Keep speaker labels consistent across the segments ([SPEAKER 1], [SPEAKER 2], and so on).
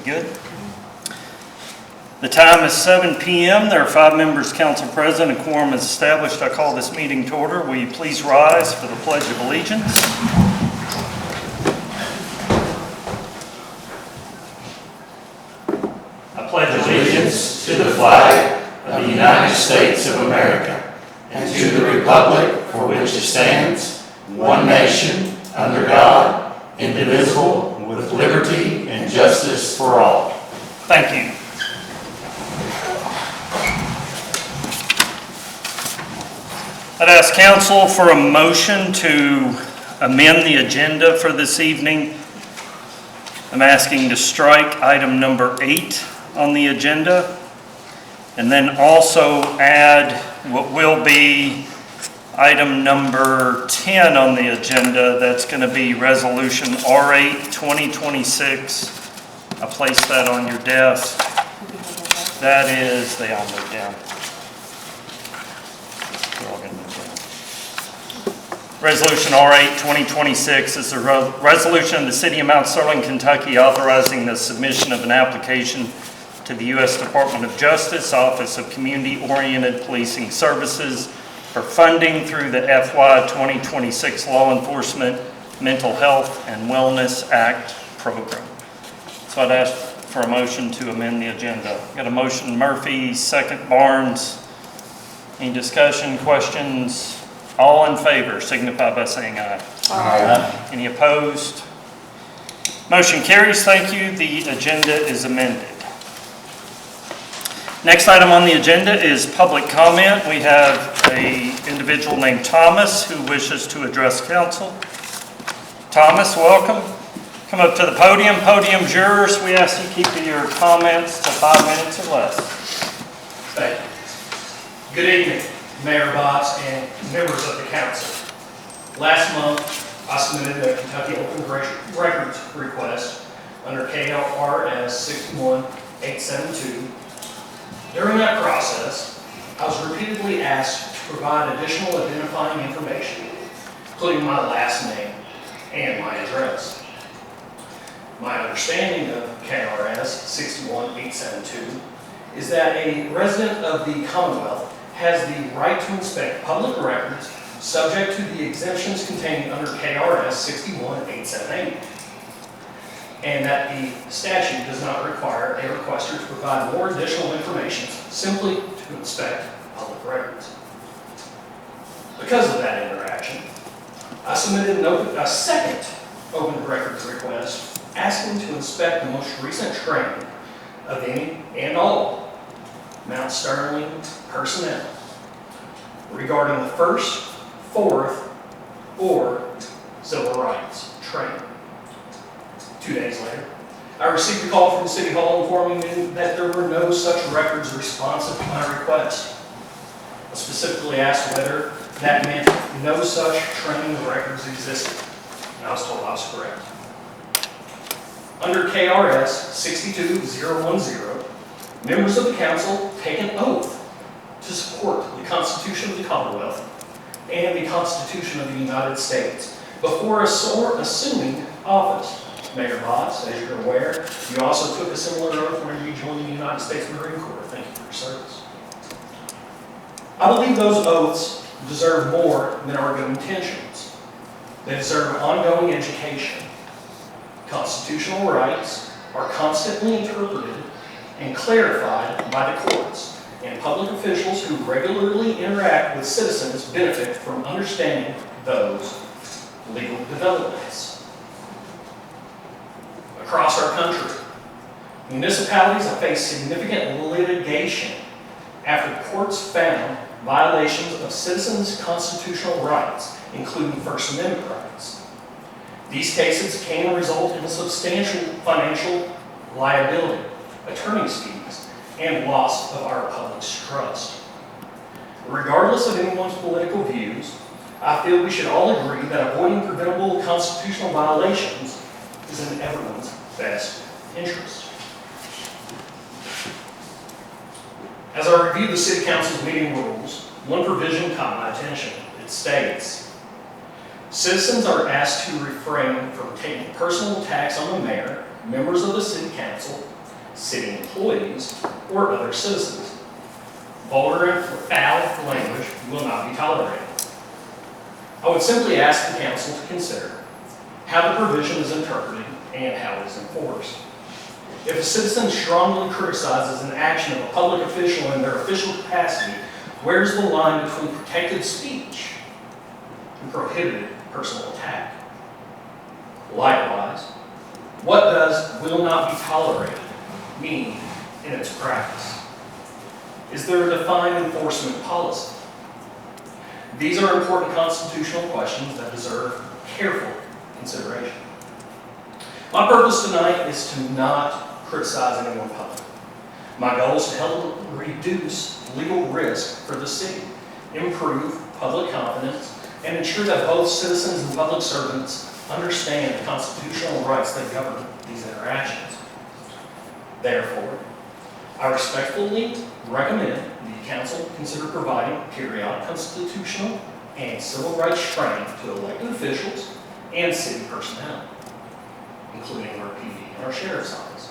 [SPEAKER 1] Good. The time is 7 p.m. There are 5 members council present. A quorum is established. I call this meeting to order. Will you please rise for the Pledge of Allegiance? I pledge
[SPEAKER 2] allegiance to the flag of the United States of America and to the republic for which it stands, one nation, under God, indivisible, with liberty and justice for all.
[SPEAKER 1] Thank you. I'd ask council for a motion to amend the agenda for this evening. I'm asking to strike item number 8 on the agenda, and then also add what will be item number 10 on the agenda. That's going to be Resolution R8 2026. I placed that on your desk. That is, they all moved down. They're all going to move down. Resolution R8 2026 is a resolution of the City of Mount Sterling, Kentucky, authorizing the submission of an application to the U.S. Department of Justice, Office of Community-Oriented Policing Services, for funding through the FY 2026 Law Enforcement Mental Health and Wellness Act program. So I'd ask for a motion to amend the agenda. Got a motion, Murphy, second Barnes. Any discussion, questions? All in favor signify by saying aye.
[SPEAKER 2] Aye.
[SPEAKER 1] Any opposed? Motion carries. Thank you. The agenda is amended. Next item on the agenda is public comment. We have an individual named Thomas who wishes to address council. Thomas, welcome. Come up to the podium. Podium's yours. We ask you keep your comments to 5 minutes or less.
[SPEAKER 3] Thank you. Good evening, Mayor Botts and members of the council. Last month, I submitted a Kentucky Open Records request under KRS 61872. During that process, I was repeatedly asked to provide additional identifying information, including my last name and my address. My understanding of KRS 61872 is that a resident of the Commonwealth has the right to inspect public records subject to the exemptions contained under KRS 61878. And that the statute does not require a requester to provide more additional information simply to inspect public records. Because of that interaction, I submitted a second open records request asking to inspect the most recent training of any and all Mount Sterling personnel regarding the first, fourth, or civil rights training. 2 days later, I received a call from City Hall informing me that there were no such records responsive to my request. I specifically asked whether that meant no such training records existed, and I was told I was correct. Under KRS 62010, members of the council take an oath to support the Constitution of the Commonwealth and the Constitution of the United States before assuming office. Mayor Botts, as you're aware, you also took a similar oath when you joined the United States Marine Corps. Thank you for your service. I believe those oaths deserve more than our good intentions. They deserve ongoing education. Constitutional rights are constantly interpreted and clarified by the courts, and public officials who regularly interact with citizens benefit from understanding those legal developments. Across our country, municipalities have faced significant litigation after courts found violations of citizens' constitutional rights, including First Amendment rights. These cases can result in substantial financial liability, attorney's fees, and loss of our public's trust. Regardless of anyone's political views, I feel we should all agree that avoiding preventable constitutional violations is in everyone's best interest. As I review the City Council's meeting rules, one provision caught my attention. It states, citizens are asked to refrain from taking personal attacks on the mayor, members of the City Council, city employees, or other citizens. Vulgar and foul language will not be tolerated. I would simply ask the council to consider how the provision is interpreted and how it is enforced. If a citizen strongly criticizes an action of a public official in their official capacity, where's the line between protected speech and prohibited personal attack? Likewise, what does "will not be tolerated" mean in its practice? Is there a defined enforcement policy? These are important constitutional questions that deserve careful consideration. My purpose tonight is to not criticize anyone publicly. My goal is to help reduce legal risk for the city, improve public confidence, and ensure that both citizens and public servants understand the constitutional rights that govern these interactions. Therefore, I respectfully recommend the council consider providing periodic constitutional and civil rights training to elected officials and city personnel, including our PD and our sheriff's office.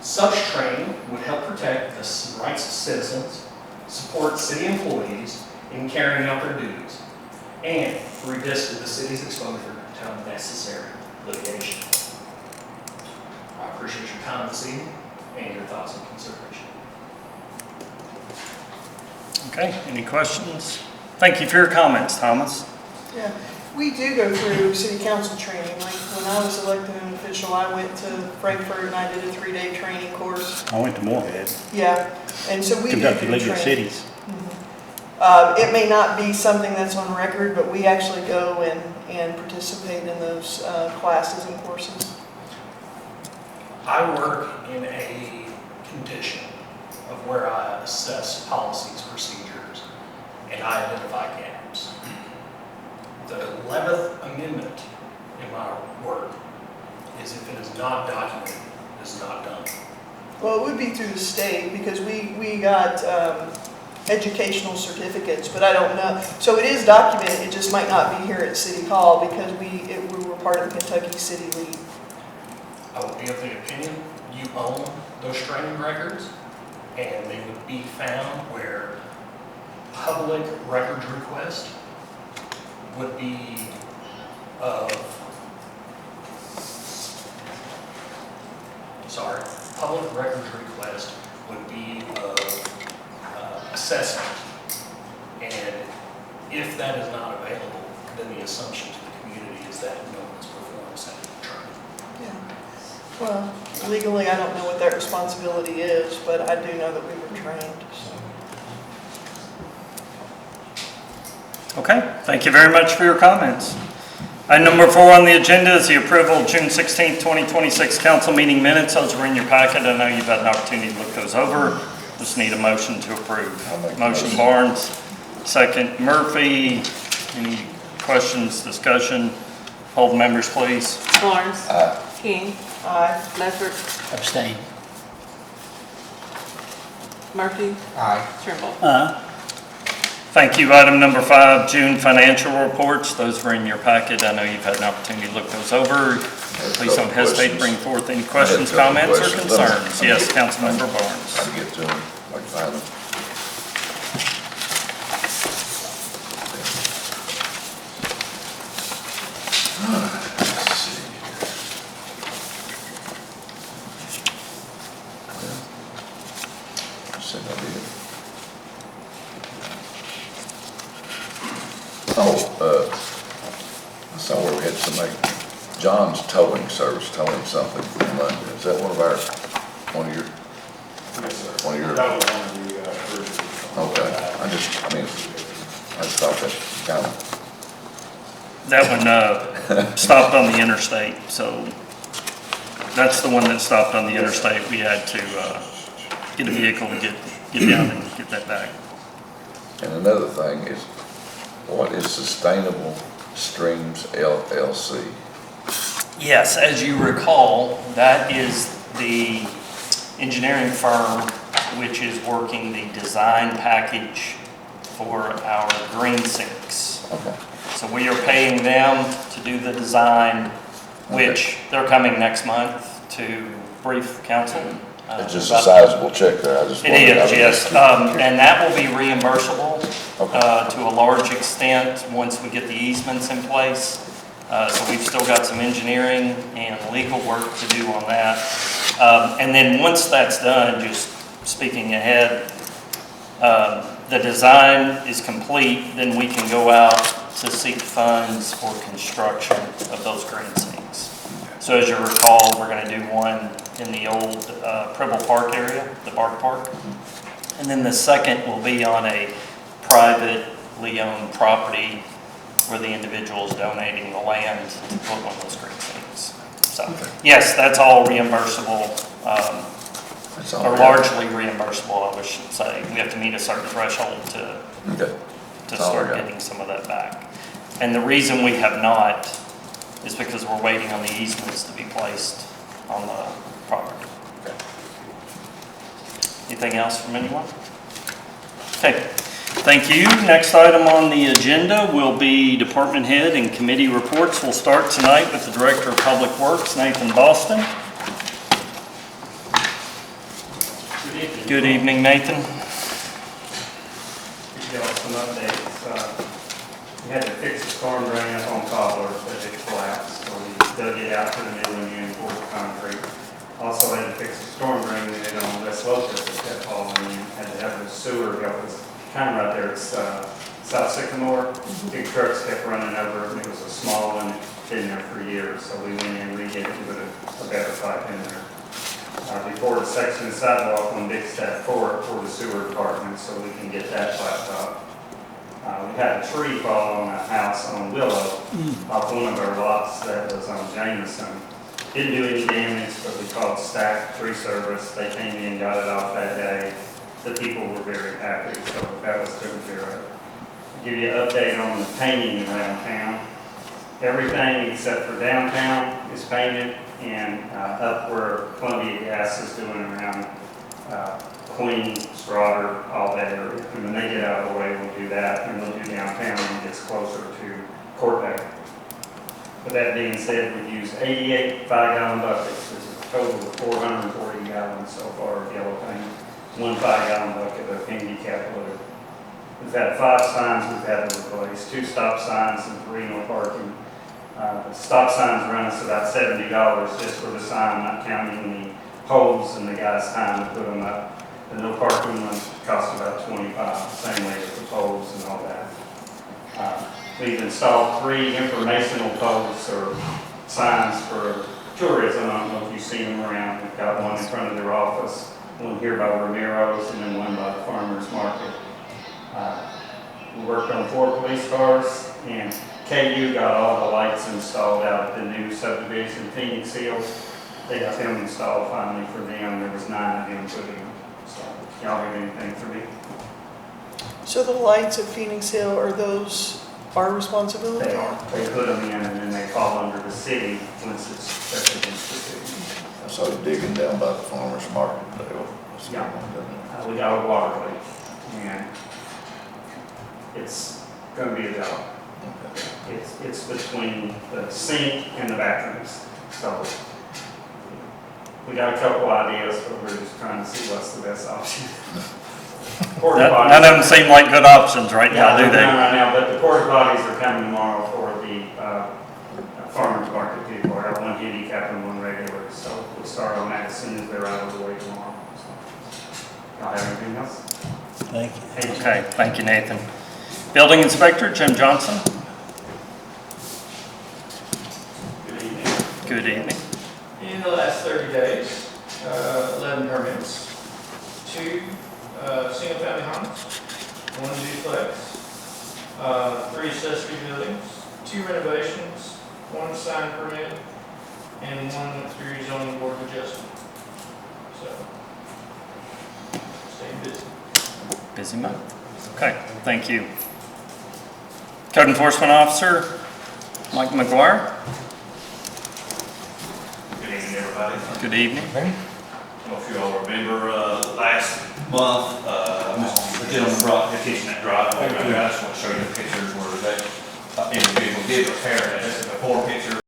[SPEAKER 3] Such training would help protect the rights of citizens, support city employees in carrying out their duties, and resist the city's exposure to unnecessary litigation. I appreciate your time this evening and your thoughts and consideration.
[SPEAKER 1] Okay, any questions? Thank you for your comments, Thomas.
[SPEAKER 4] Yeah, we do go through city council training. Like when I was elected an official, I went to Frankfurt and I did a 3-day training course.
[SPEAKER 5] I went to Moorhead,
[SPEAKER 4] Yeah, and so we do
[SPEAKER 5] Kentucky
[SPEAKER 4] do
[SPEAKER 5] League of
[SPEAKER 4] training.
[SPEAKER 5] Cities.
[SPEAKER 4] It may not be something that's on record, but we actually go and participate in those classes and courses.
[SPEAKER 3] I work in a condition of where I assess policies, procedures, and I identify gaps. The 11th Amendment in my work is if it is not documented, it is not done.
[SPEAKER 4] Well, it would be through the state because we got educational certificates, but I don't know. So it is documented, it just might not be here at City Hall because we were part of the Kentucky City League.
[SPEAKER 3] I would be of the opinion you own those training records, and they would be found where public records request would be public records request would be of assessment. And if that is not available, then the assumption to the community is that no one's performed such training.
[SPEAKER 4] Yeah. Well, legally, I don't know what that responsibility is, but I do know that we were trained. So.
[SPEAKER 1] Okay, thank you very much for your comments. Item number 4 on the agenda is the approval of June 16th, 2026 council meeting minutes. Those were in your packet. I know you've had an opportunity to look those over. Just need a motion to approve. Motion Barnes, second Murphy. Any questions, discussion? Hold the members, please.
[SPEAKER 6] Barnes. King.
[SPEAKER 4] Aye.
[SPEAKER 6] Leffert.
[SPEAKER 5] Abstain.
[SPEAKER 6] Murphy.
[SPEAKER 2] Aye.
[SPEAKER 6] Trimble.
[SPEAKER 1] Thank you. Item number 5, June financial reports. Those were in your packet. I know you've had an opportunity to look those over. Please don't hesitate to bring forth any questions, comments, or concerns. Yes, Councilmember Barnes.
[SPEAKER 2] How to get to them, like find them. Let's see here. Said I did. I saw where we had somebody, John's towing service, towing something from London. Is that one of your? One of your? Okay, I just thought that kind of,
[SPEAKER 1] That one stopped on the interstate, so that's the one that stopped on the interstate. We had to get a vehicle to get down and get that back.
[SPEAKER 2] and another thing is, what is Sustainable Streams LLC?
[SPEAKER 1] Yes, as you recall, that is the engineering firm which is working the design package for our green sinks.
[SPEAKER 2] Okay,
[SPEAKER 1] So we are paying them to do the design, which they're coming next month to brief council?
[SPEAKER 5] It's just a sizable check there, I just
[SPEAKER 1] It
[SPEAKER 5] wondered.
[SPEAKER 1] is, yes. And that will be reimbursable to a large extent once we get the easements in place. So we've still got some engineering and legal work to do on that. And then once that's done, just speaking ahead, the design is complete, then we can go out to seek funds for construction of those green sinks. So as you recall, we're going to do one in the old Preble Park area, the Bark Park. And then the second will be on a privately owned property where the individual is donating the land to put one of those green sinks. So, yes, that's all reimbursable,
[SPEAKER 5] That's all
[SPEAKER 1] or
[SPEAKER 5] right.
[SPEAKER 1] largely reimbursable, I should say. We have to meet a certain threshold to
[SPEAKER 5] Okay. That's all I
[SPEAKER 1] start
[SPEAKER 5] got.
[SPEAKER 1] getting some of that back. And the reason we have not is because we're waiting on the easements to be placed on the property.
[SPEAKER 5] Okay.
[SPEAKER 1] Anything else from anyone? Okay, thank you. Next item on the agenda will be department head and committee reports. We'll start tonight with the Director of Public Works, Nathan Boston. Good evening, Nathan.
[SPEAKER 7] Give y'all some updates. We had to fix the storm drain up on Cobbler that had collapsed, so we dug it out, put a new one in, poured concrete. Also had to fix the storm drain that had on West Locust that kept falling in. Had to have the sewer help us, kind of right there, it's South Sycamore. Big trucks kept running over it, and it was a small one, been there for years, so we went in, redid it, and put a better pipe in there. We poured a section of sidewalk on Big Stack Court for the sewer department so we can get that blacktop. We had a tree fall on a house on Willow off one of our lots that was on Jameson. Didn't do any damage, but we called Stack Tree Service. They came in, got it off that day. The people were very happy, so that was taken care of. Give you an update on the painting around town. Everything except for downtown is painted, and up where Columbia Gas is doing around Queen, Strotter, all that area. And when they get out of the way, we'll do that, and we'll do downtown when it gets closer to Court Day. With that being said, we've used 88 5-gallon buckets. There's a total of 440 gallons so far of yellow paint. 1 5-gallon bucket of handicap load. We've had 5 signs we've had to replace, 2 stop signs and 3 no parking. The stop signs run us about $70 just for the sign, not counting the poles and the guy's time to put them up. The no parking ones cost about $25, same way with the poles and all that. We've installed 3 informational poles or signs for tourism. I don't know if you've seen them around. We've got one in front of their office, one here by Romero's, and then one by the farmer's market. We worked on 4 police cars, and KU got all the lights installed out at the new subdivision, Phoenix Hill. They got them installed finally for them. There was 9 of them put in. So, y'all have anything for me?
[SPEAKER 4] So the lights at Phoenix Hill, are those our responsibility?
[SPEAKER 7] They are. They put them in, and then they fall under the city once it's set against the city.
[SPEAKER 5] I saw you digging down by the farmer's market. That's
[SPEAKER 7] Yeah.
[SPEAKER 5] good one, doesn't it?
[SPEAKER 7] We got a water leak, and it's gonna be a job.
[SPEAKER 5] Okay.
[SPEAKER 7] It's between the sink and the bathrooms, so we got a couple ideas, but we're just trying to see what's the best option. Porta potties-
[SPEAKER 1] None of them seem like good options right now, do
[SPEAKER 7] Yeah,
[SPEAKER 1] they?
[SPEAKER 7] not right now, but the porta potties are coming tomorrow for the farmer's market people. I have 1 handicap and 1 regular, so we'll start on that as soon as they're out of the way tomorrow. So, y'all have anything else?
[SPEAKER 6] Thank you.
[SPEAKER 7] Thank you.
[SPEAKER 1] Okay, thank you, Nathan. Building Inspector, Jim Johnson.
[SPEAKER 3] Good evening.
[SPEAKER 1] Good evening.
[SPEAKER 3] In the last 30 days, 11 permits, 2 single-family homes, 1 duplex, 3 accessory buildings, 2 renovations, 1 sign permit, and 1 went through zoning board of adjustment. So, staying busy.
[SPEAKER 1] Busy month. Okay, thank you. Code Enforcement Officer, Mike McGuire.
[SPEAKER 8] Good evening, everybody.
[SPEAKER 1] Good evening.
[SPEAKER 8] I don't know if you all remember, last month, the gentleman brought the kitchen at driveway. I just want to show you the pictures where that individual did repair it. This is a before picture